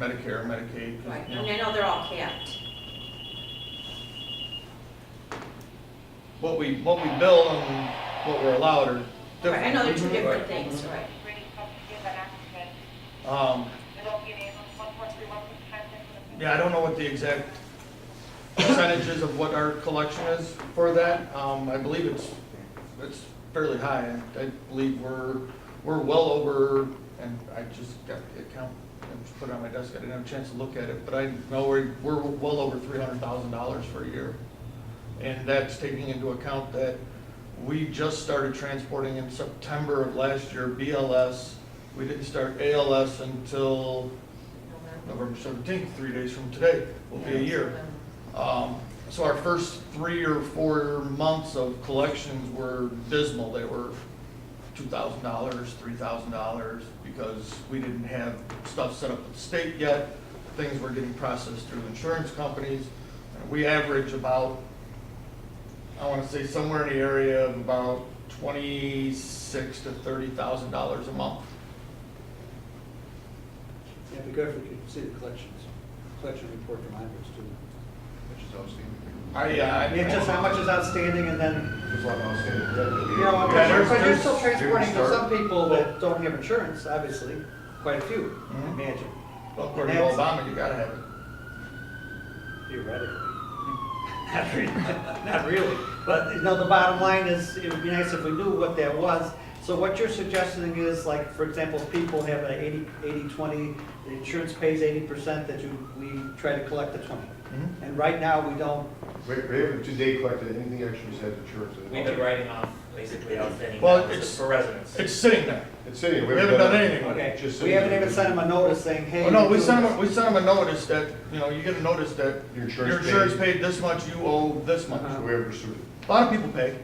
Medicare, Medicaid. 'cause, Right, you and know, I know they're all capped. what we bill and what we're allowed are different. Right, I know they're two different Right. things, right. Yeah, I don't know what the exact percentages of what our collection is for that. I believe it's fairly high. I believe we're well over, and I just got the account and just put it on my desk. I didn't have a chance to look at it, but I know we're well over $300,000 for a year. And that's taking into account that we just started transporting in September of last year, BLS. We didn't start ALS until November 17th, 3 days from today, will be a year. So our first 3 or 4 months of collections were dismal. They were $2,000, $3,000, because we didn't have stuff set up with the state yet. Things were getting processed through insurance companies. We average about, I want to say somewhere in the area of about $26,000 to $30,000 a month. Yeah, be good if we could see the collection report from Ivers too. Which is outstanding. It's just how much is outstanding and then, There's a lot of outstanding. you know, Yeah, but you're still there's- transporting to some people that don't have insurance, obviously, quite a few, I Mhm. imagine, Well, according to Obama, you gotta have it. theoretically. Not really, not really. But, you know, the bottom line is, it would be nice if we knew what that was. So what you're suggesting is, like, for example, if people have an 80-20, the insurance pays 80%, that we try to collect the 20. Mhm. And right now, we don't, We haven't today collected anything extra besides insurance. We've been writing off basically outstanding Well, balances for residents. It's sitting there. It's sitting. We haven't done anything with it. okay, Just we haven't even sent them a notice saying, hey. Oh, no, we're we doing sent this. them a notice that, you know, you get a notice that Your your insurance insurance paid this much, you owe this much. Uh-huh. So we haven't pursued it. A lot of people pay,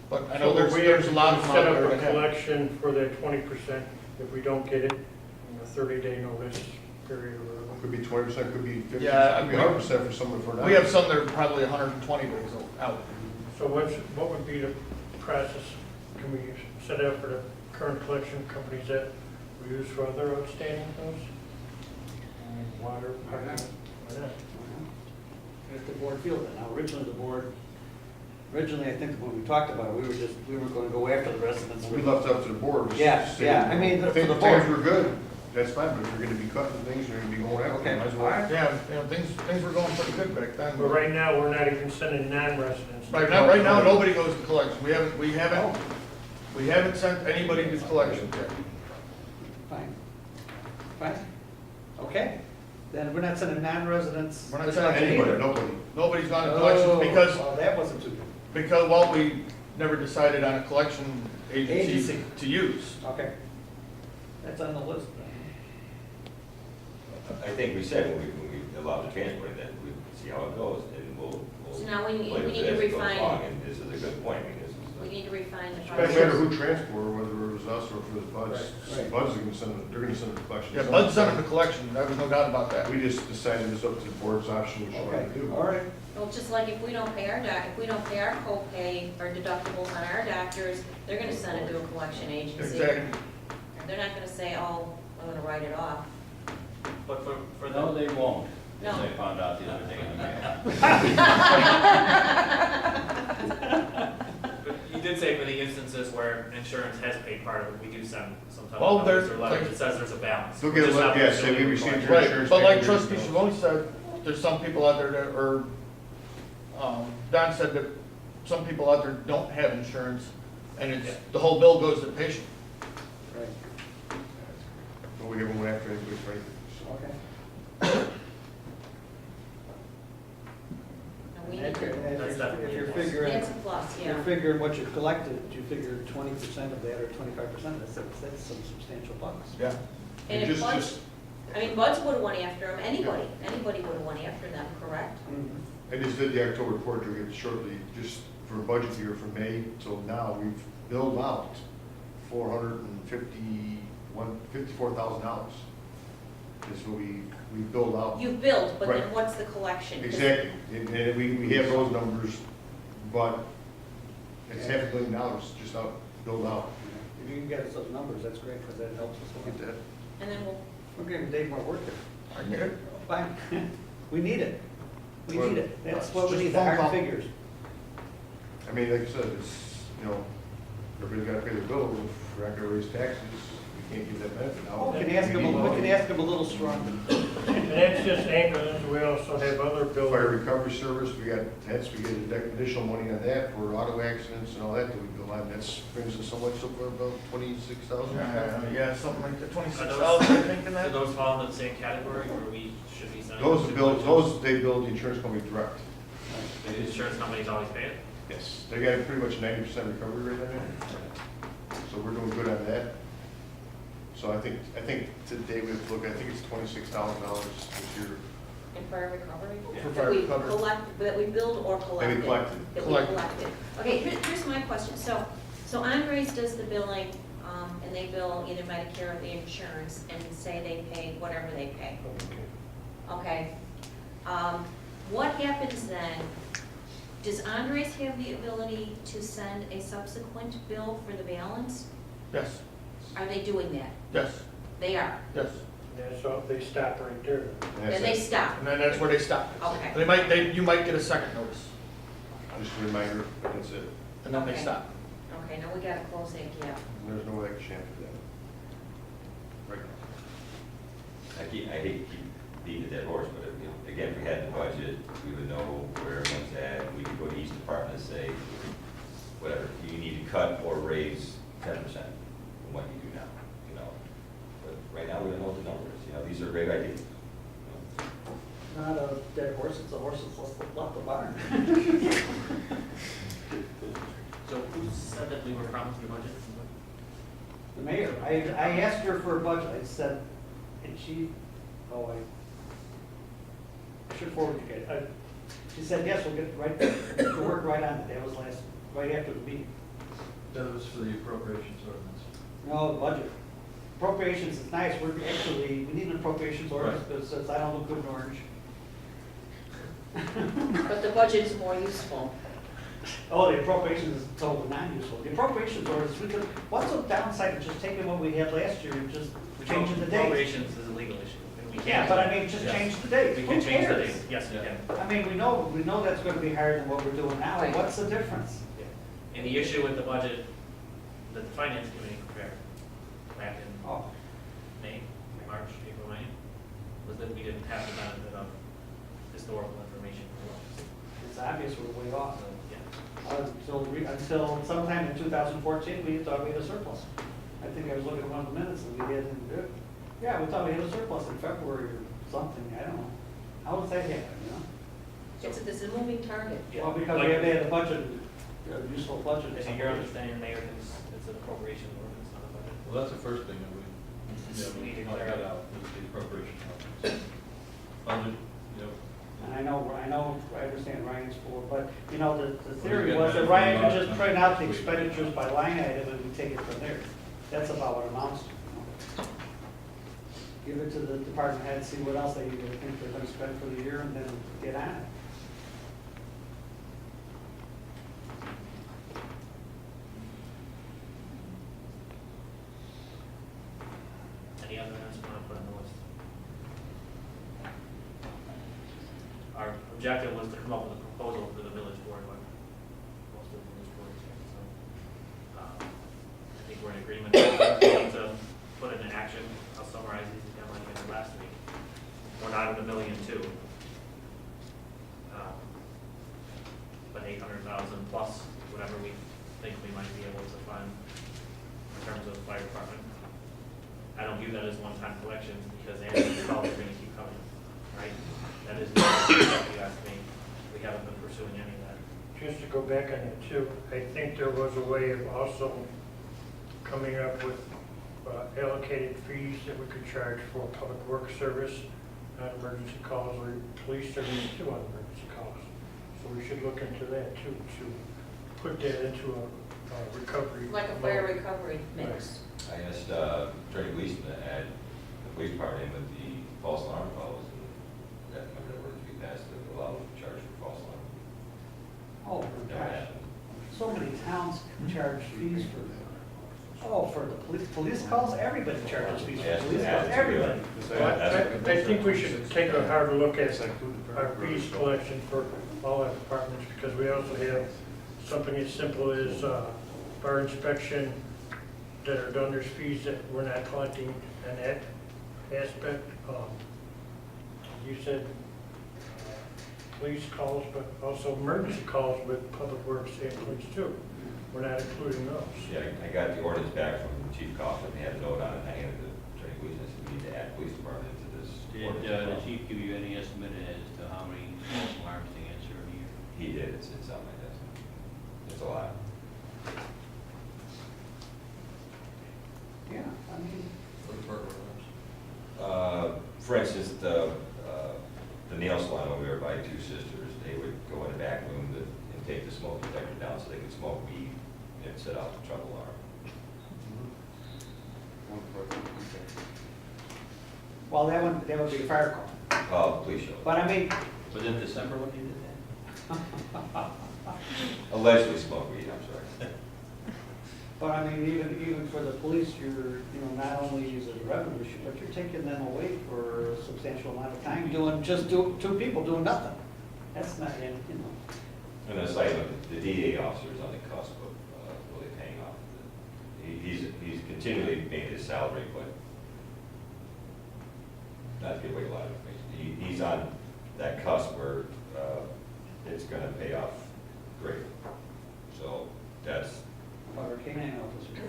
but I know there's a lot of them out Set there up that a have. collection for that 20% if we don't get it, a 30-day notice period or whatever. Could be 20%, could be 50%, Yeah, could be 100% for someone for now. We have some that are probably 120 days out. So what would be the process? Can we set up for the current collection companies that we use for other outstanding things? Water, parking, why not? If the board feels it. Now, originally, I think when we talked about it, we were going to go after the residents. We left it up to the board. Just Yeah, say, yeah, I mean, I think for the the times board. were good, that's fine, but if you're gonna be cutting things, you're gonna be going after Okay. them, might as well. Yeah, you know, things were going pretty good back then. But right now, we're not even sending non-residents. Right now, nobody goes to collection. We haven't sent anybody to collection yet. Fine. Okay. Then we're not sending non-residents. We're not to sending collection Anybody, either. nobody. Nobody's gone to Oh, collection because, well, that wasn't too good. well, we never decided on a collection agency Agency. to use. Okay. That's on the list. I think we said when we allowed the transport that we see how it goes and we'll. So now we need play with to it as it goes refine along, it. And this is a good point, because We need to refine the It doesn't matter process. who transported, whether it was us or if it was Bud's. Right. Bud's gonna send it, they're gonna send it to collection. Yeah, Bud sent them to collection. There was no doubt about that. We just decided it's up to the board's option, which you Okay, want to do. all right. Well, just like if we don't pay if we don't pay our co-pay or deductibles on our doctors, they're gonna send it to a collection agency. Exactly. They're not gonna say, oh, I'm gonna write it off. But for the. No, they won't, No. as I found out the other day in the mail. But you did say for the instances where insurance has paid part of it, we do send some type Well, of notice there's- or letter that says there's a balance. They'll get a Just letter, not yes, say we necessarily received your required. insurance. Right, but like payment, trustee you know. Shavoni said, there's some people out there that are, Don said that some people out there don't have insurance, and it's, the whole bill goes to the patient. Right. But we haven't went after anybody for anything. so. Okay. And we need to, That's definitely If you're a plus. figuring, that's a plus, if you're yeah. figuring what you collected, you figure 20% of that or 25%, that's some substantial bucks. Yeah. And if Just- Bud's, just- I mean, Bud's would've went after them, anybody would've went after them, correct? I just did the October report, you'll get shortly, just for a budget year from May till now, we've billed out $54,000. Is what we billed out. You billed, but then Right. what's the collection? 'Cause Exactly, and we have those numbers, but it's $500,000 just out, billed out. If you can get us those numbers, that's great, because that helps us. Get that? And then we'll, We're giving Dave more work here. I get it. Fine, we need it. We Well, need it. That's it's what we just need, the phone hard call. figures. I mean, like I said, it's, you know, everybody's gotta pay their bills, if we're not gonna raise taxes, we can't give that benefit now. Oh, we can ask them, we can ask them a little stronger. And that's just ambulance, we also have other Fire buildings. recovery service, we got tents, we get additional money on that for auto accidents and all that we bill on. That brings us so much, so far about 26,000. Yeah, something like that, 26,000, I think, in Do that. those fall into the same category where we should be sending? Those to bill, budget? those, they bill the insurance company direct. The insurance company's always paying? Yes. They got pretty much 90% recovery rate on it. So we're doing good on that. So I think today we have to look, I think it's $26,000 this year. In fire recovery? For That fire we recovery. collect, that we build or collected? That we collected. That we Collected. collected. Okay, here's my question. So Andres does the billing, and they bill either Medicare or the insurance, and say they pay whatever they pay. Okay. What happens then? Does Andres have the ability to send a subsequent bill for the balance? Yes, Are they doing that? yes, They are. yes. That's all, they stop right there. And that's Then they it. stop. And then that's where they stop. Okay. You might get a second notice, Just a reminder, that's it. and then they Okay. stop. Okay, now we gotta close that gap. There's no action after that. Right now. I hate to keep beating a dead horse, but again, if we had the budget, we would know where everyone's at. We could go to each department and say, whatever, you need to cut or raise 10% from what you do now, you know? But right now, we don't know what the number is, you know, these are great ideas. Not a dead horse, it's a horse that's left the barn. So who said that we were promised the budget? The mayor, I asked her for a budget, I said, and she, I should forward you guys. She said, yes, we'll get right, we'll work right on it. That was right after the meeting. That was for the appropriations ordinance. No, the budget. Appropriations is nice, we need an appropriations ordinance, because it says I don't look good in orange. But the budget is more useful. Oh, the appropriations is totally non-useful. The appropriations ordinance, what's the downside of just taking what we had last year and just changing the date? Appropriations is a legal issue. and we can't- Yeah, but I mean, just Yes. change the date. We Who can change the cares? date, yes, we Yeah. can. I mean, we know that's gonna be higher than what we're doing now. Right. What's the difference? Yeah. And the issue with the budget that the finance committee prepared back in Oh, March, April, May, was that we didn't have the benefit of historical information. it's obvious we're way off. Yeah. Until sometime in 2014, we thought we had a surplus. I think I was looking at one of the minutes and we didn't do it. Yeah, we thought we had a surplus in February or something, I don't know. How does that happen, you know? It's a moving target. Well, because we haven't had a budget, a useful budget. Is it your understanding, Mayor, that it's an appropriation ordinance, not a budget? Well, that's the first thing that we We need to find clear out, is the appropriation ordinance. Budget, you know, And I understand Ryan's for, but, you know, the theory getting was that that Ryan from could the just last print time. out the expenditures by line item and we take it from there. That's about what it amounts to. You know. Give it to the department head, see what else they think they're gonna spend for the year and then get on it. Any other ones you want to put on the list? Our objective was to come up with a proposal for the village board, but most of the village boards here, so. I think we're in agreement to put it in action. I'll summarize these again like I did last week. We're not at $1.2 million. But 800,000 plus whatever we think we might be able to fund in terms of the fire department. I don't view that as one-time collections because annual calls are gonna keep coming, right? That is, if you ask me, we haven't been pursuing any of that. Just to go back on it too, I think there was a way of also coming up with allocated fees that we could charge for public work service on emergency calls or police service too on emergency calls. So we should look into that too, to put that into a recovery. Like a fire mode. recovery mix. I asked Attorney Gleason to add the police department in with the false alarm calls, and that number were to be passed to allow them to charge for false alarm. Oh, Never gosh. happened. So many towns charge fees for that. Oh, Oh, for the police calls, everybody charges fees Yes, for police yeah, calls, that's a good everybody. Well, I think we should take a harder look at our fees collection for all our departments, because we also have something as simple as fire inspection that are done, there's fees that we're not collecting in that aspect. You said police calls, but also emergency calls with public works and police too. We're not including those. Yeah, I got the ordinance back from Chief Kaufman, they had a note on it, and I handed it to Attorney Gleason, I said, we need to add police department into this Did ordinance. the chief give you any estimate as to how many false alarms to answer a year? He did, it's something like that. It's a lot. Yeah, I mean, For the burglar alarms? For instance, the nail salon over there by Two Sisters, they would go in the back room and take the smoke detector down so they could smoke weed and set off the truck alarm. well, that would be a fire call. Police show. But I mean, Was it December when you did that? Allegedly smoke weed, I'm sorry. but I mean, even for the police, not only is it a revenue issue, but you're taking them away for a substantial amount of time doing, two people doing nothing. That's not, And it's like the DA officer is on the cusp of really paying off. He's continually made his salary, but not to give away a lot of information. He's on that cusp where it's going to pay off great. So that's, about our canine officer.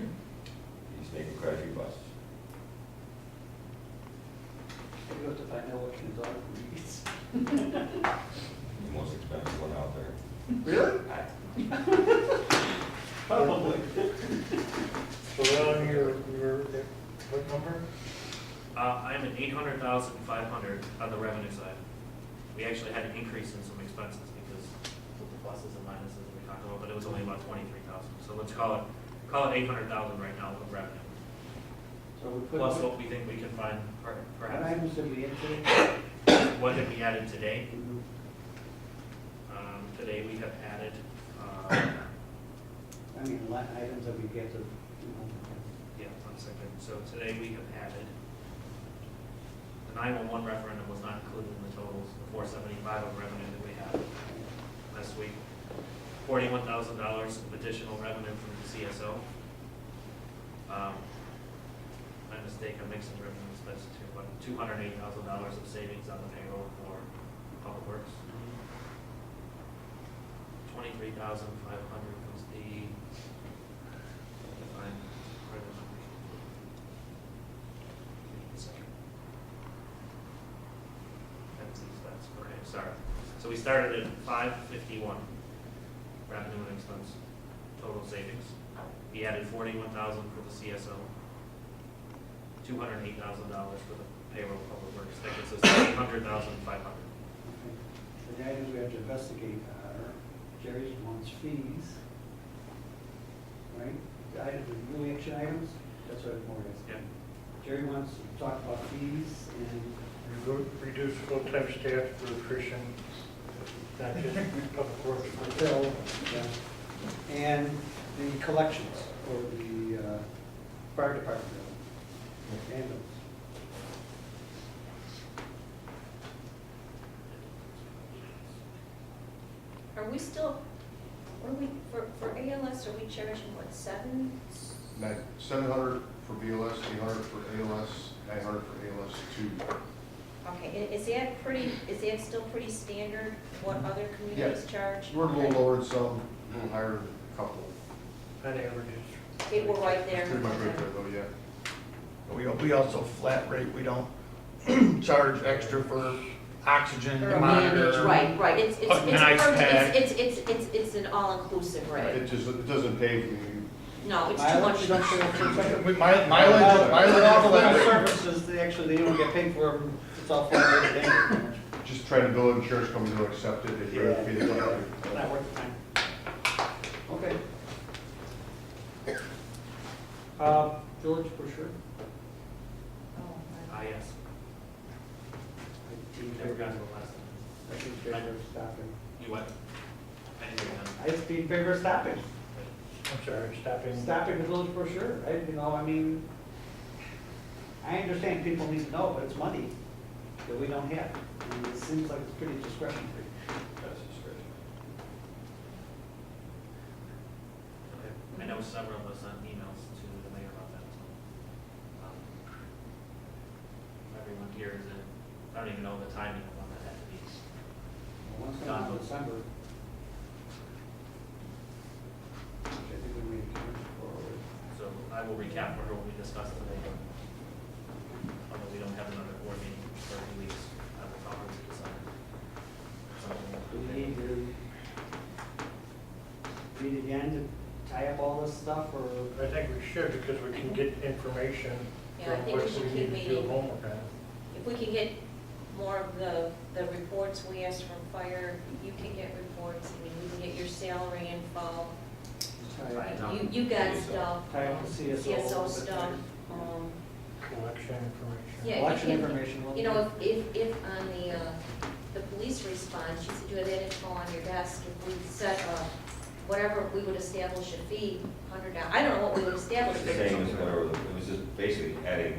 he's making quite a few bucks. You have to find out what kind of dog he eats. The most expensive one out there. Really? Probably. So Ron, your, what number? I'm at 800,500 on the revenue side. We actually had an increase in some expenses because of the pluses and minuses that we talked about, but it was only about 23,000. So let's call it 800,000 right now of revenue. So we put, Plus what we think we can find what perhaps. items did we enter? What have we added today? Today we have added, I mean, items that we get to, yeah, 1 second. So today we have added, the 911 referendum was not included in the totals, the 475 of revenue that we had last week. $41,000 of additional revenue from the CSO. My mistake, I'm mixing revenue expenses too, but $208,000 of savings on the payroll for public works. 23,500 was the, define, where the numbers. Give me a second. That's the expense, okay, sorry. So we started at 551, revenue and expense, total savings. We added 41,000 for the CSO, $208,000 for the payroll public works, that gets us 800,500. the items we have to investigate are Jerry's wants fees, right? The items, the new action items, that's what more is. Yeah. Jerry wants to talk about fees and Reduce full-time staff for attrition, not just public works, but Bill, yeah, and the collections for the fire department ambulance. Are we still, what are we, for ALS, are we charging, what, 7? 700 for BLS, 800 for ALS, 900 for ALS 2. Okay, is that still pretty standard, what other communities charge? We're a little lower than some, a little higher than a couple. that averages. Okay, we're right there. Pretty much right there though, yeah. We also flat rate, we don't charge extra for oxygen Or monitor. manage, right, it's a nice pack. it's an all-inclusive rate. It doesn't pay for you. No, it's too Mileage, much. you don't pay for With mileage is all flat rate. services, they don't get paid for them, it's all flat rate anyway. Just trying to build insurance companies to accept it, they'd rather pay the company. Not worth the time. Okay. George, for sure. Oh, Ah, yes, never got to the last one. I think favor of stopping. You what? I didn't hear that. I just be in favor of stopping. I'm sorry, stopping. Stopping the village brochure, right? You know, I mean, I understand people need to know, but it's money that we don't have. I mean, it seems like it's pretty discretionary. That's discretion. I know several of us sent emails to the mayor about that, so. Everyone here is in, I don't even know the timing of when that had to be. Well, one's going on in December. Which I think we made forward. So I will recap for her what we discussed today. Although we don't have another board meeting for 2 weeks, I will tell her to decide. Do we need to read again to tie up all this stuff, or? I think we should, because we can get information Yeah, I from think we what should we keep need to do meeting. homework on. If we can get more of the reports we asked from fire, you can get reports, I mean, we can get your salary info. Tie up- You got CSO. stuff. Tie up the CSO. CSO stuff. Collection information. Yeah, Election you can- information. will You be- know, if on the police response, you said you had that info on your desk, if we set whatever, we would establish a fee, $100, I don't know what we would establish. It's the same as whatever, it was just basically adding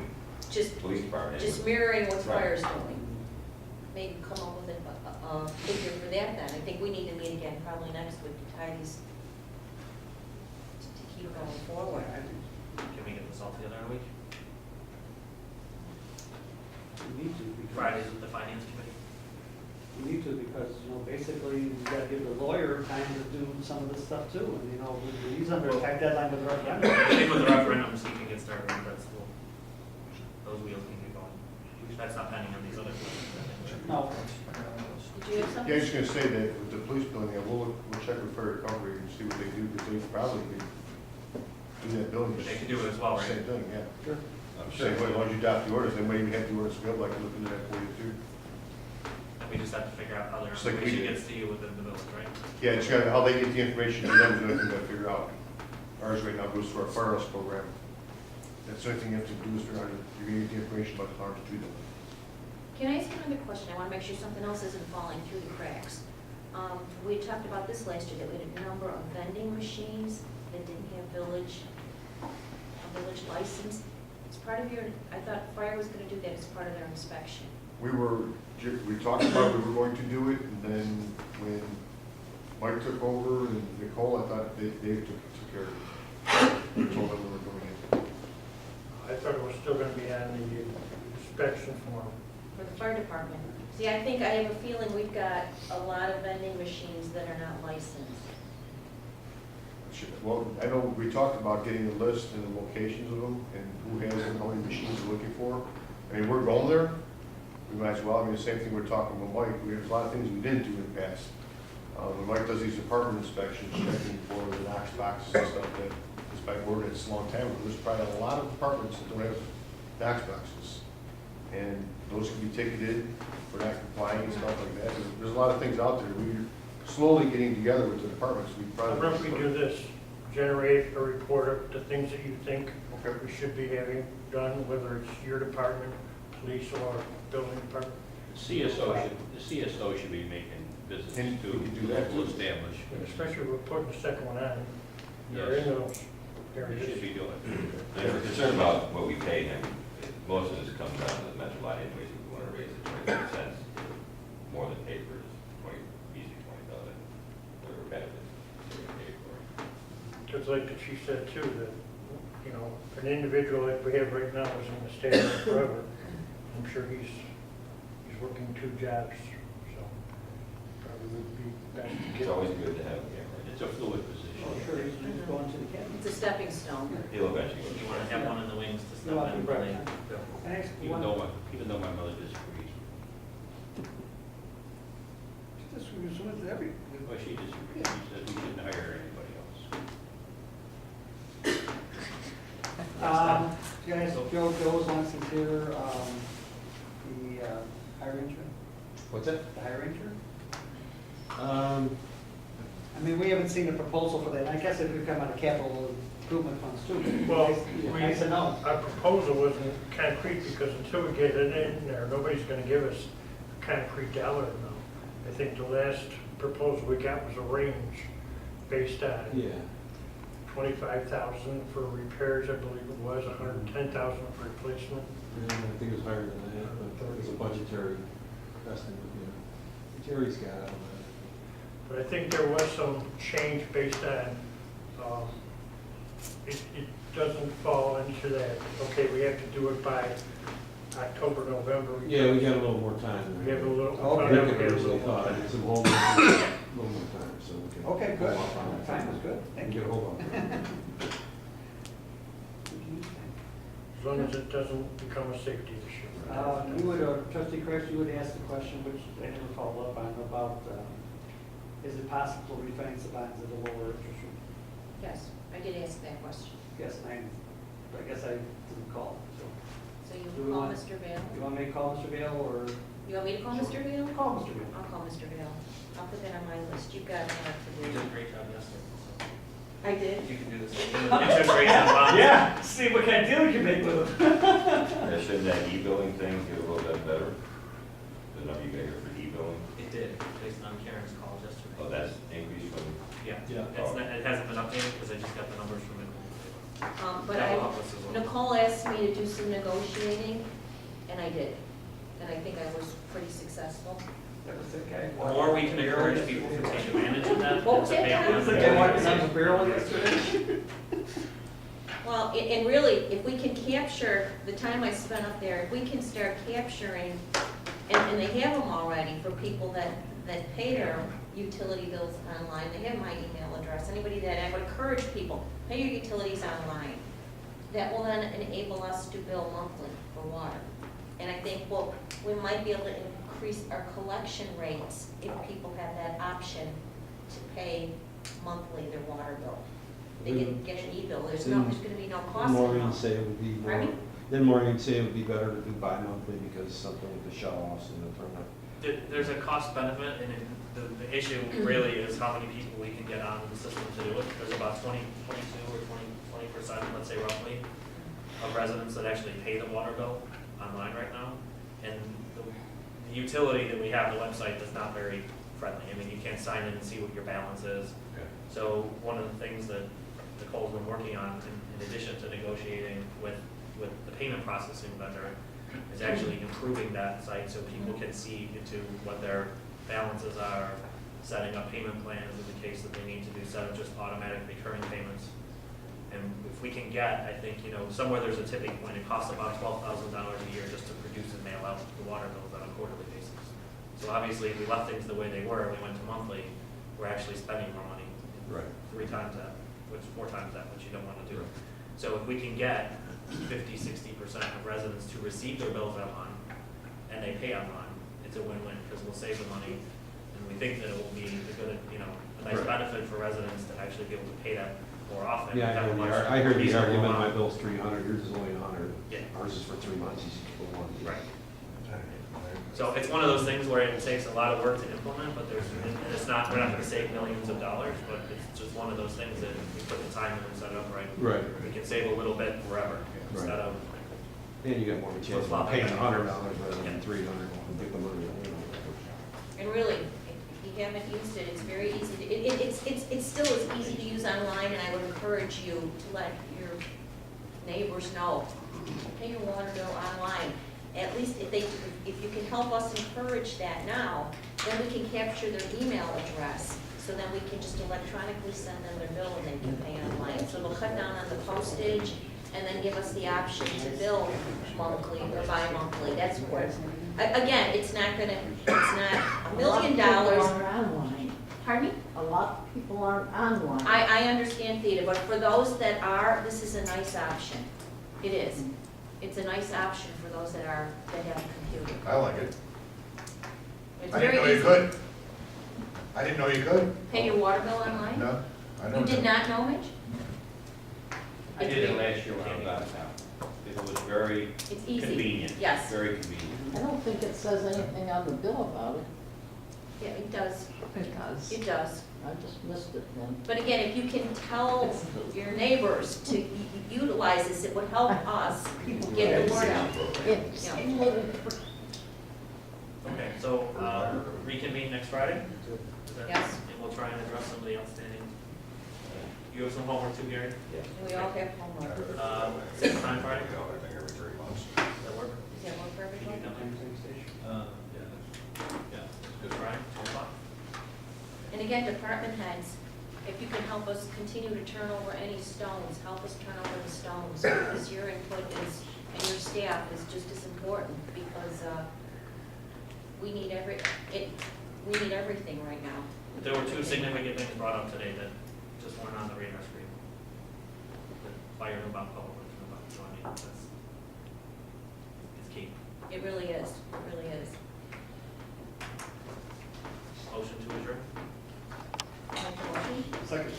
Just, police department. just mirroring what Right. fire's doing. Maybe come up with a figure for that then. I think we need to meet again probably next week to tie these, to keep going forward. Can we get this all together in a week? We need to, because. Fridays with the finance committee? We need to, because, you know, basically, we gotta give the lawyer time to do some of this stuff too, and, you know, he's under a tight deadline with the referendum. I think with the referendum, so you can get started on that school. Those wheels can get going. That's not pending on these other ones. No, Did you have Yeah, something? I was just gonna say that with the police building, we'll check with fire recovery and see what they do, because they probably could do that building. But they could do it as well, right? Same thing, yeah. sure. I'm sure. Same way, as long as you adopt the orders, they might even have the orders available, I can look into that for you too. And we just have to figure out how their Just like we information did. gets to you within the village, right? Yeah, just gotta, how they get the information to them is the only thing we gotta figure out. Ours right now goes through our firehouse program. That's the only thing you have to do is figure out, you're gonna get the information about the harms to them. Can I ask you another question? I want to make sure something else isn't falling through the cracks. We talked about this last year, that we had a number of vending machines that didn't have a village license. It's part of your, I thought fire was going to do that as part of their inspection. We talked about we were going to do it, and then when Mike took over and Nicole, I thought Dave took care of it. We told them we were doing it. I thought it was still gonna be on the inspection form. For the fire department. See, I think, I have a feeling we've got a lot of vending machines that are not licensed. Well, I know we talked about getting the list and the locations of them, and who has them, how many machines they're looking for. I mean, we're going there, we might as well, I mean, the same thing we're talking about Mike, there's a lot of things we didn't do in the past. When Mike does these apartment inspections, checking for the Knox boxes and stuff, that is by ordinance a long time ago, there's probably a lot of apartments that don't have Knox boxes. And those can be ticketed for not complying and stuff like that. There's a lot of things out there. We're slowly getting together with the departments. We How probably. about we do this, generate a report of the things that you think Okay. we should be having done, whether it's your department, police, or building department. The CSO should be making visits to And we can do that, local too. establish. And especially we're putting the second one on. You're Yes. in those They areas. should be doing it. And we're concerned about what we pay him. Most of this comes down to the metro line anyways, if we want to raise it 25 cents, more than paper is 20, easy 20,000, whatever benefits we pay for. Because like the chief said too, that, you know, an individual like we have right now is in the state of forever. I'm sure he's working 2 jobs, so probably would be best to It's get. always good to have, It's a fluid position. Oh, sure, he's just going to the cabinet. It's a stepping stone. he'll eventually. You want to have one in the wings to No, step in when they right. build. Thanks. Even though my mother disagrees. This was with every. Well, she disagrees. She says we shouldn't hire anybody else. You guys, Joe's wants to hear, the hiring insurance, What's that? the hiring insurance? I mean, we haven't seen a proposal for that, and I guess it would come out of capital improvement funds too. Well, Nice to know. our proposal wasn't concrete because until we get it in there, nobody's gonna give us a concrete dollar amount. I think the last proposal we got was a range based on Yeah. $25,000 for repairs, I believe it was, $110,000 for replacement. Yeah, I think it was higher than that, but it's a budgetary estimate, yeah. Jerry's got it on that. But I think there was some change based on, it doesn't fall into that, okay, we have to do it by October, November. Yeah, we got a little more time. We have a little. Okay. We could originally thought I'd get some hold, a little more time, so we can. Okay, good. hold off on that. Time is good. Thank Get a you. hold on it. As long as it doesn't become a safety issue. You would, trustee Chris, you would ask the question, which I never followed up on, about, is it possible to refinance the bonds at a lower interest rate? Yes, I did ask that question. Yes, I guess I didn't call, so. So you Do we call want- Mr. Vale? You want me to call Mr. Vale, or? You want me to call Mr. Vale? Call Mr. Vale. I'll call Mr. Vale. I'll put that on my list. You've got enough You to did a do. great job yesterday. I did? You can do this. Interest rate on bonds. Yeah, see what kind of deal you can make with them. Yeah, shouldn't that e-billing thing get a little bit better? The number you got here for e-billing? It did, based on Karen's call yesterday. Oh, that's increased from, Yeah, Yeah. it hasn't been updated because I just got the numbers from it. But That will help us as well. Nicole asked me to do some negotiating, and I did. And I think I was pretty successful. That was okay. The more we can encourage people to take advantage of that, Well, it's a yeah. It was like I walked down the barrel yesterday. Well, and really, if we can capture the time I spent up there, if we can start capturing, and they have them already for people that pay their utility bills online, they have my email address, anybody that, I would encourage people, pay your utilities online. That will then enable us to bill monthly for water. And I think, well, we might be able to increase our collection rates if people have that option to pay monthly their water bill. They can get an e-bill, there's gonna be no cost Then Maureen involved. say it would be more, Pardon me? then Maureen say it would be better to do bi-monthly because something with the shut-offs and the turn There's a cost benefit, and the issue really is how many people we can get on the system to do it. There's about 22 or 20%, let's say roughly, of residents that actually pay the water bill online right now. And the utility that we have, the website, is not very friendly. I mean, you can't sign in and see what your balance is. So one of the things that Nicole's been working on, in addition to negotiating with the payment processing vendor, is actually improving that site so people can see into what their balances are, setting up payment plans in the case that they need to do, set up just automatic recurring payments. And if we can get, I think, somewhere there's a tipping point, it costs about $12,000 a year just to produce and mail out the water bills on a quarterly basis. So obviously, if we left things the way they were, we went to monthly, we're actually spending more money. Right. 3 times that, which 4 times that, which you don't want to do. So if we can get 50-60% of residents to receive their bills online, and they pay online, it's a win-win, because we'll save the money, and we think that it will be a good, a nice Right. benefit for residents to actually be able to pay that more often. Yeah, have a much I heard the reasonable argument, my amount. bill's 300, yours is only 100. Yeah. Ours is for 3 months, he's for 1. Right. So it's one of those things where it takes a lot of work to implement, but it's not, we're not gonna save millions of dollars, but it's just one of those things that if we put the time in and set it up right, Right. we can save a little bit forever, instead Right. of, And you got more of a chance of Flip-flopping. paying $100 rather than Yeah. 300, and get the money, And really, if you haven't used it, it's very easy to, it's still as easy to use online, and I would encourage you to let your neighbors know. Pay your water bill online. At least if you can help us encourage that now, then we can capture their email address. So then we can just electronically send them their bill and they can pay online. So it'll cut down on the postage and then give us the option to bill monthly or bi-monthly. That's where, again, it's not $1 million. A lot of people aren't online. Pardon me? A lot of people aren't online. I understand, Theta, but for those that are, this is a nice option. It is. It's a nice option for those that have a computer. I like it. It's I very didn't know you easy. could. I didn't know you could. Pay your water bill online? No, I know. You did not know, Mitch? I did it last year when I was out of town. It was very It's easy. convenient. Yes. Very convenient. I don't think it says anything on the bill about it. Yeah, it does. It does. It does. I just missed it then. But again, if you can tell your neighbors to utilize this, it would help us get the word out. It's Yeah. a little, okay, so, reconvene next Friday? Is that- Yes. And we'll try and address some of the outstanding You have some homework too, Gary? Yeah. And we all have homework. Same time Friday? I think every 3 months. Does that work? Does that work for Can you everyone? come in? Good Friday, 2 o'clock? And again, department heads, if you can help us continue to turn over any stones, help us turn over the stones, because your input is, and your staff is just as important, because, we need everything right now. There were 2 significant things brought up today that just weren't on the radar screen. The fire knew about, public works knew about, so I mean, that's, it's key. It really is, it really is. Motion to adjourn? Make a motion? Second.